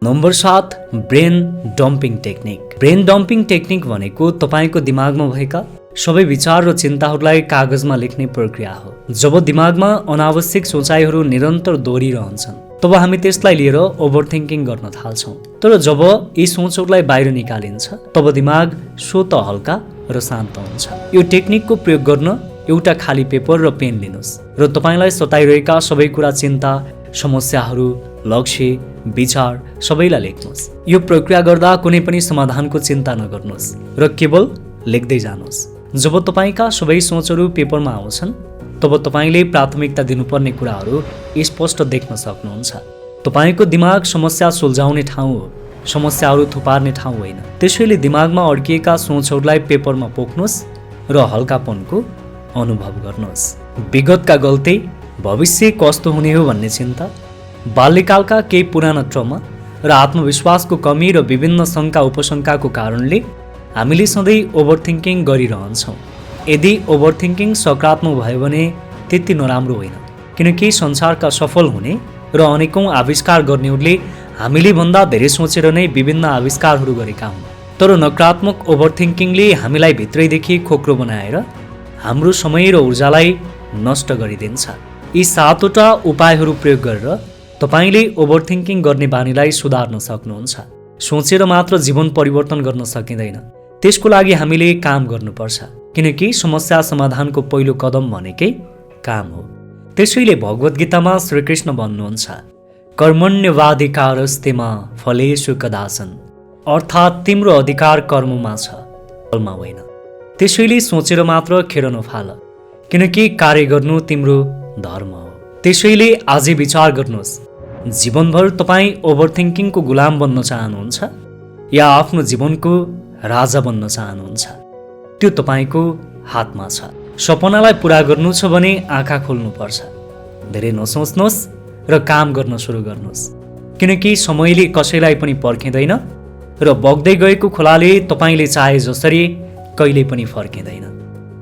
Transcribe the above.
Number 7 brain dumping technique. Brain dumping technique भनेको तपाईको दिमागमा भएका सबै विचार र चिन्ताहरूलाई कागजमा लेख्ने प्रक्रिया हो। जब दिमागमा अनावश्यक सोचाइहरू निरन्तर दोहोरिरहन्छन् तब हामी त्यसलाई लिएर ओभरथिङ्किङ गर्न थाल्छौँ। तर जब यी सोचहरूलाई बाहिर निकालिन्छ तब दिमाग स्वत हल्का र शान्त हुन्छ। यो टेक्निकको प्रयोग गर्न एउटा खाली पेपर र पेन लिनुहोस् र तपाईलाई सताइरहेका सबै कुरा, चिन्ता, समस्याहरू, लक्ष्य, विचार सबैलाई लेख्नुहोस्। यो प्रक्रिया गर्दा कुनै पनि समाधानको चिन्ता नगर्नुहोस् र केवल लेख्दै जानुहोस्। जब तपाईका सबै सोचहरू पेपरमा आउँछन् तब तपाईले प्राथमिकता दिनुपर्ने कुराहरू स्पष्ट देख्न सक्नुहुन्छ। तपाईको दिमाग समस्या सुल्झाउने ठाउँ हो, समस्याहरू थुपार्ने ठाउँ होइन। त्यसैले दिमागमा अड्किएका सोचहरूलाई पेपरमा पोख्नुहोस् र हल्कापनको अनुभव गर्नुहोस्। विगतका गल्ती, भविष्य कस्तो हुने हो भन्ने चिन्ता, बाल्यकालका केही पुराना ट्रमा र आत्मविश्वासको कमी र विभिन्न शङ्का उपशङ्काको कारणले हामीले सधैँ ओभरथिङ्किङ गरिरहन्छौँ। यदि ओभरथिङ्किङ सकारात्मक भयो भने त्यति नराम्रो होइन, किनकि संसारका सफल हुने र अनेकौँ आविष्कार गर्नेहरूले हामीले भन्दा धेरै सोचेर नै विभिन्न आविष्कारहरू गरेका हुन्। तर नकारात्मक ओभरथिङ्किङले हामीलाई भित्रैदेखि खोक्रो बनाएर हाम्रो समय र ऊर्जालाई नष्ट गरिदिन्छ। यी 7वटा उपायहरू प्रयोग गरेर तपाईले ओभरथिङ्किङ गर्ने बानीलाई सुधार्न सक्नुहुन्छ। सोचेर मात्र जीवन परिवर्तन गर्न सकिँदैन, त्यसको लागि हामीले काम गर्नुपर्छ, किनकि समस्या समाधानको पहिलो कदम भनेकै काम हो। त्यसैले भगवत गीतामा श्रीकृष्ण भन्नुहुन्छ, कर्मण्यवाधिकारस्ते मा फलेषु कदाचन, अर्थात् तिम्रो अधिकार कर्ममा छ, फलमा होइन। त्यसैले सोचेर मात्र खेर नफाल, किनकि कार्य गर्नु तिम्रो धर्म हो। त्यसैले आजै विचार गर्नुहोस्, जीवनभर तपाईँ ओभरथिङ्किङको गुलाम बन्न चाहनुहुन्छ या आफ्नो जीवनको राजा बन्न चाहनुहुन्छ? त्यो तपाईँको हातमा छ। सपनालाई पुरा गर्नु छ भने आँखा खोल्नुपर्छ। धेरै नसोच्नुहोस् र काम गर्न सुरु गर्नुहोस्, किनकि समयले कसैलाई पनि पर्खिँदैन र बग्दै गएको खोलाले तपाईँले चाहे जसरी कहिल्यै पनि फर्किँदैन।